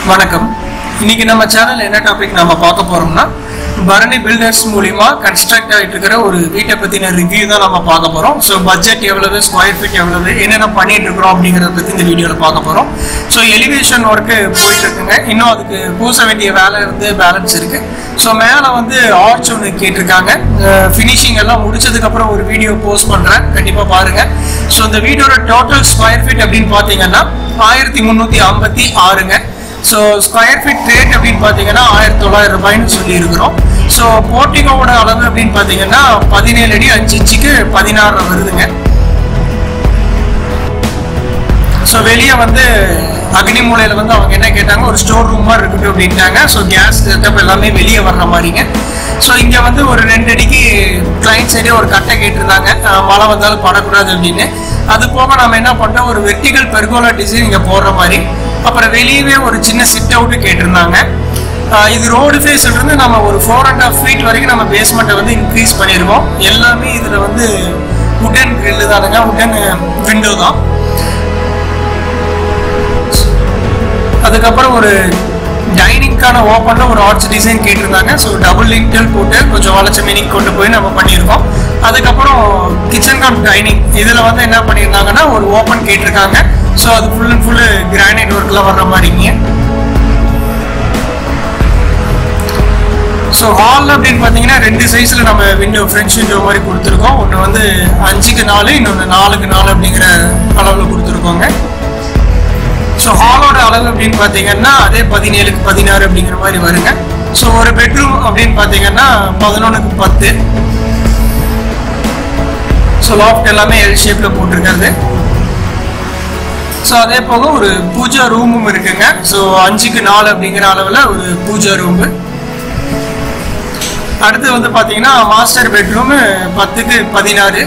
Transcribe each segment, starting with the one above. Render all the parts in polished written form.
வணக்கம். இன்னைக்கு நம்ம சேனல்ல என்ன டாபிக் நாம பார்க்க போறோம்னா பரணி பில்டர்ஸ் மூலமா கன்ஸ்ட்ரக்ட் ஆயிட்டு இருக்கிற ஒரு வீட்டை பத்தின ரிவ்யூ தான் நம்ம பார்க்க போறோம். ஸோ பட்ஜெட் எவ்வளவு, ஸ்கொயர் ஃபீட் எவ்வளவு, என்னென்ன பண்ணிட்டு இருக்கிறோம் அப்படிங்கறத பத்தி இந்த வீடியோல பார்க்க போறோம். ஸோ எலிவேஷன் ஒர்க்கு போயிட்டு இருக்குங்க. இன்னும் அதுக்கு பூச வேண்டிய வேலை பேலன்ஸ் இருக்கு. ஸோ மேலே ஆர்ச் ஒன்று கேட்டிருக்காங்க. ஃபினிஷிங் எல்லாம் முடிச்சதுக்கு அப்புறம் ஒரு வீடியோ போஸ்ட் பண்றேன், கண்டிப்பா பாருங்க. ஸோ இந்த வீடியோட டோட்டல் ஸ்கொயர் ஃபீட் அப்படின்னு பாத்தீங்கன்னா 1356ங்க. ஸோ ஸ்கொயர் ஃபீட் ரேட் அப்படின்னு பார்த்தீங்கன்னா 1900 ரூபாய்னு சொல்லி இருக்கிறோம். ஸோ போர்ட்டிகோட அளவு அப்படின்னு பார்த்தீங்கன்னா 17 அடி 5 இன்ச்சுக்கு 16 வருதுங்க. ஸோ வெளியே அக்னி மூலையில் அவங்க என்ன கேட்டாங்க, ஒரு ஸ்டோர் ரூம் மாதிரி இருக்கட்டும் அப்படின்ட்டாங்க. ஸோ கேஸ் செட்டப் எல்லாமே வெளியே வர்ற மாதிரிங்க. ஸோ இங்கே ஒரு 2 அடிக்கு கிளைண்ட் சைடே ஒரு கட்டை கேட்டிருந்தாங்க, மழை வந்தாலும் படக்கூடாது அப்படின்னு. அது போக நம்ம என்ன பண்ணோம், ஒரு வெர்டிகல் பெர்கோலா டிசைன் இங்கே போடுற மாதிரி. அப்புறம் வெளியவே ஒரு சின்ன சிட் அவுட்டு கேட்டிருந்தாங்க. இது ரோடு ஃபேஸ் இருந்து நம்ம ஒரு 4.5 ஃபீட் வரைக்கும் நம்ம பேஸ்மெண்ட்டை இன்க்ரீஸ் பண்ணியிருக்கோம். எல்லாமே இதில் உட்டன் கிரில் தானுங்க, உட்டன் விண்டோ தான். அதுக்கப்புறம் ஒரு டைனிங்கான ஓப்பன்ல ஒரு ஆர்ச் டிசைன் கேட்டிருந்தாங்க. ஸோ டபுள் லிண்டல் போட்டு கொஞ்சம் வளைச்ச மீனிங் கொண்டு போய் நம்ம பண்ணியிருக்கோம். அதுக்கப்புறம் கிச்சன் கம் டைனிங் இதில் என்ன பண்ணியிருந்தாங்கன்னா ஒரு ஓப்பன் கேட்டிருக்காங்க. ஸோ அது ஃபுல் அண்ட் ஃபுல்லு கிரானைட் ஒர்க்கில் வர்ற மாதிரிங்க. ஸோ ஹால் அப்படின்னு பார்த்தீங்கன்னா 2 சைஸில் நம்ம விண்டோ, ஃப்ரெஞ்ச் விண்டோ மாதிரி கொடுத்துருக்கோம். ஒன்று 5க்கு 4, இன்னொன்று 4க்கு 4 அப்படிங்கிற அளவில் கொடுத்துருக்கோங்க. ஸோ ஹாலோட அளவு அப்படின்னு பார்த்தீங்கன்னா அதே 17க்கு 16 அப்படிங்கிற மாதிரி வருங்க. ஸோ ஒரு பெட்ரூம் அப்படின்னு பார்த்தீங்கன்னா 11க்கு 10. ஸோ லாஃப்ட் எல்லாமே எல் ஷேப்பில் போட்டிருக்கிறது. ஸோ அதே போக ஒரு பூஜா ரூமும் இருக்குங்க. ஸோ 5க்கு 4 அப்படிங்கிற அளவில் ஒரு பூஜா ரூமு. அடுத்து பார்த்தீங்கன்னா மாஸ்டர் பெட்ரூமு 10க்கு 16.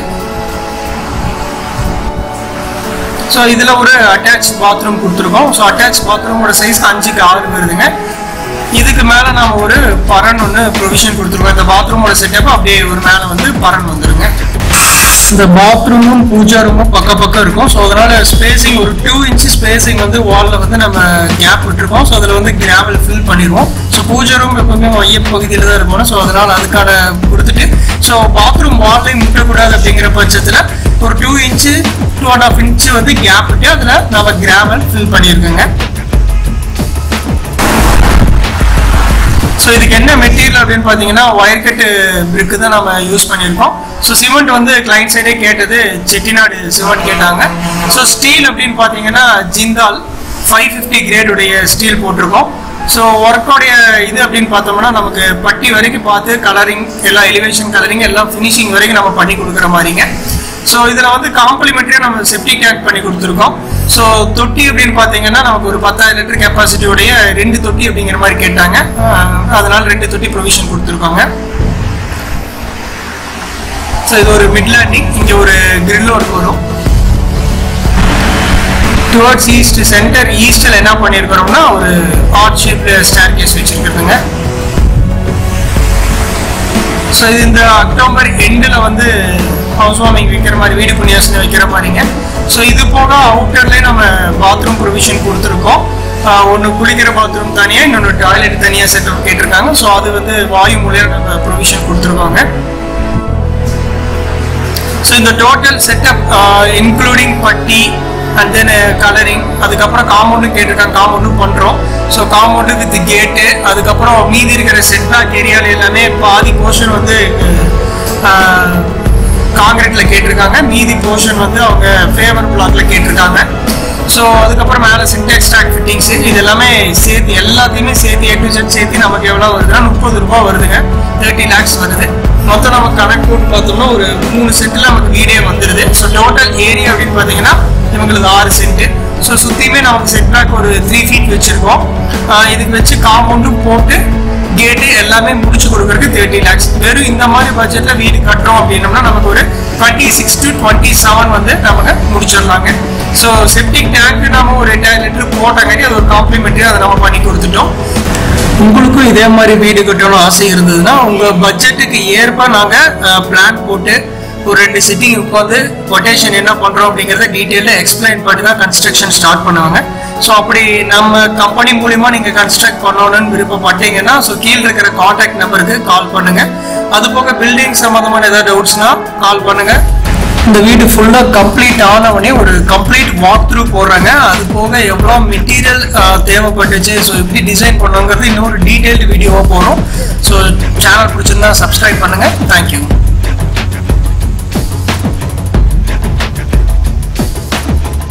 ஸோ இதில் ஒரு அட்டாச் பாத்ரூம் கொடுத்துருக்கோம். ஸோ அட்டாச் பாத்ரூமோட சைஸ் 5க்கு 6 வருதுங்க. இதுக்கு மேலே நாம் ஒரு பரன் ஒன்று ப்ரொவிஷன் கொடுத்துருக்கோம். இந்த பாத்ரூமோட செட்டப் அப்படியே ஒரு மேலே பரன் வந்துருங்க. இந்த பாத்ரூமும் பூஜா ரூமும் பக்கம் இருக்கும். ஸோ அதனால ஸ்பேசிங் ஒரு 2 இன்ச் ஸ்பேசிங் வாலில் நம்ம கேப் விட்டுருக்கோம். ஸோ அதில் கிராவல் ஃபில் பண்ணிடுவோம். ஸோ பூஜா ரூம் எப்பவுமே மைய பகுதியில் தான் இருக்கணும். ஸோ அதனால அதுக்கான கொடுத்துட்டு, ஸோ பாத்ரூம் வால்லையும் முட்டக்கூடாது அப்படிங்கிற பட்சத்தில் ஒரு 2 இன்ச்சு 2.5 இன்ச்சு கேப் விட்டு அதில் நம்ம கிராவல் ஃபில் பண்ணியிருக்கோங்க. ஸோ இதுக்கு என்ன மெட்டீரியல் அப்படின்னு பார்த்தீங்கன்னா ஒயர் கட்டு பிரிக்கு தான் நம்ம யூஸ் பண்ணியிருக்கோம். ஸோ சிமெண்ட் கிளைண்ட் சைடே கேட்டது செட்டிநாடு சிமெண்ட் கேட்டாங்க. ஸோ ஸ்டீல் அப்படின்னு பார்த்தீங்கன்னா ஜிந்தால் 550 கிரேடுடைய ஸ்டீல் போட்டிருக்கோம். ஸோ ஒர்க்கோடைய இது அப்படின்னு பார்த்தோம்னா நமக்கு பட்டி வரைக்கும் பார்த்து கலரிங் எல்லாம், எலிவேஷன் கலரிங் எல்லாம் ஃபினிஷிங் வரைக்கும் நம்ம பண்ணி கொடுக்குற மாதிரிங்க. ஸோ இதில் காம்ப்ளிமெண்ட்ரியாக நம்ம செப்டிக் டேங்க் பண்ணி கொடுத்துருக்கோம். ஸோ தொட்டி அப்படின்னு பார்த்தீங்கன்னா நமக்கு ஒரு 10,000 லிட்டர் கெப்பாசிட்டியோடைய 2 தொட்டி அப்படிங்கிற மாதிரி கேட்டாங்க. அதனால 2 தொட்டி ப்ரொவிஷன் கொடுத்துருக்கோங்க. ஸோ இது ஒரு மிட் லேண்டிங். இங்கே ஒரு கிரில் ஒர்க் வரும். டுவர்ட்ஸ் ஈஸ்ட், சென்டர் ஈஸ்டில் என்ன பண்ணியிருக்கிறோம்னா ஒரு ஆர்ச் ஷேப்பில் ஸ்டேர் கேஸ் வச்சுருக்குதுங்க. ஸோ இது இந்த அக்டோபர் எண்டில் ஹவுஸ் வார்மிங் வைக்கிற மாதிரி, வீடு புண்ணியாசனை வைக்கிற மாதிரிங்க. ஸோ இது போக அவுட்டர்லேயே நம்ம பாத்ரூம் ப்ரொவிஷன் கொடுத்துருக்கோம். ஒன்று குளிக்கிற பாத்ரூம் தனியாக, இன்னொன்று டாய்லெட் தனியாக செட்டப் கேட்டிருக்காங்க. ஸோ அது வாயு மூலையாக நம்ம ப்ரொவிஷன் கொடுத்துருக்காங்க. ஸோ இந்த டோட்டல் செட்டப் இன்க்ளூடிங் பட்டி அண்ட் தென் கலரிங், அதுக்கப்புறம் காம்பவுண்டும் கேட்டிருக்காங்க, காம்பவுண்டும் பண்ணுறோம். ஸோ காம்பவுண்டு வித் கேட்டு, அதுக்கப்புறம் மீதி இருக்கிற செட்பேக் ஏரியாவில் எல்லாமே பாதி போர்ஷன் காங்கிரீட்ல கேட்டிருக்காங்க, மீதி போர்ஷன் அவங்க ஃபேவர் பிளாக்ல கேட்டிருக்காங்க. ஸோ அதுக்கப்புறம் மேலே சின்டெக்ஸ் ஸ்டாக் ஃபிட்டிங்ஸ் இது எல்லாமே சேர்த்து, எல்லாத்தையுமே சேர்த்து A to Z சேர்த்து நமக்கு எவ்வளோ வருதுன்னா 30 ரூபா வருதுங்க. 30 lakhs வருது. மொத்தம் நமக்கு கணக்கு போட்டு பார்த்தோம்னா ஒரு 3 சென்ட்டில் நமக்கு வீடே வந்துடுது. ஸோ டோட்டல் ஏரியா அப்படின்னு பார்த்தீங்கன்னா இவங்களுக்கு 6 சென்ட். ஸோ சுற்றியுமே நமக்கு செட்பேக் ஒரு 3 feet வச்சுருக்கோம். இதுக்கு வச்சு காம்பவுண்டும் போட்டு கேட்டு எல்லாமே முடிச்சு கொடுக்கறதுக்கு 30 lakhs. வெறும் இந்த மாதிரி பட்ஜெட்டில் வீடு கட்டுறோம் அப்படின்னோம்னா நமக்கு ஒரு 26 to 27 நமக்கு முடிச்சிடலாங்க. ஸோ செப்டிக் டேங்க் நம்ம ஒரு 2000 லிட்டர் போட்டாங்காட்டி அது ஒரு காம்ப்ளிமெண்ட்ரி அதை நம்ம பண்ணி கொடுத்துட்டோம். உங்களுக்கும் இதே மாதிரி வீடு கட்டணும் ஆசை இருந்ததுன்னா உங்கள் பட்ஜெட்டுக்கு ஏற்ப நாங்கள் பிளான் போட்டு ஒரு 2 சிட்டிங் உட்காந்து கொட்டேஷன் என்ன பண்ணுறோம் அப்படிங்கிறத டீட்டெயிலாக எக்ஸ்பிளைன் பண்ணி தான் கன்ஸ்ட்ரக்ஷன் ஸ்டார்ட் பண்ணுவாங்க. ஸோ அப்படி நம்ம கம்பெனி மூலிமா நீங்கள் கன்ஸ்ட்ரக்ட் பண்ணணும்னு விருப்பப்பட்டீங்கன்னா ஸோ கீழே இருக்கிற காண்டாக்ட் நம்பருக்கு கால் பண்ணுங்கள். அது போக பில்டிங் சம்மந்தமான ஏதாவது டவுட்ஸ்னா கால் பண்ணுங்கள். இந்த வீடு ஃபுல்லாக கம்ப்ளீட் ஆனவொடனே ஒரு கம்ப்ளீட் வாக் த்ரூ போடுறாங்க. அது போக எவ்வளோ மெட்டீரியல் தேவைப்பட்டுச்சு, ஸோ எப்படி டிசைன் பண்ணுங்கிறது இன்னொரு டீட்டெயில்டு வீடியோவாக போகிறோம். ஸோ சேனல் பிடிச்சிருந்தா சப்ஸ்கிரைப் பண்ணுங்கள். தேங்க்யூ.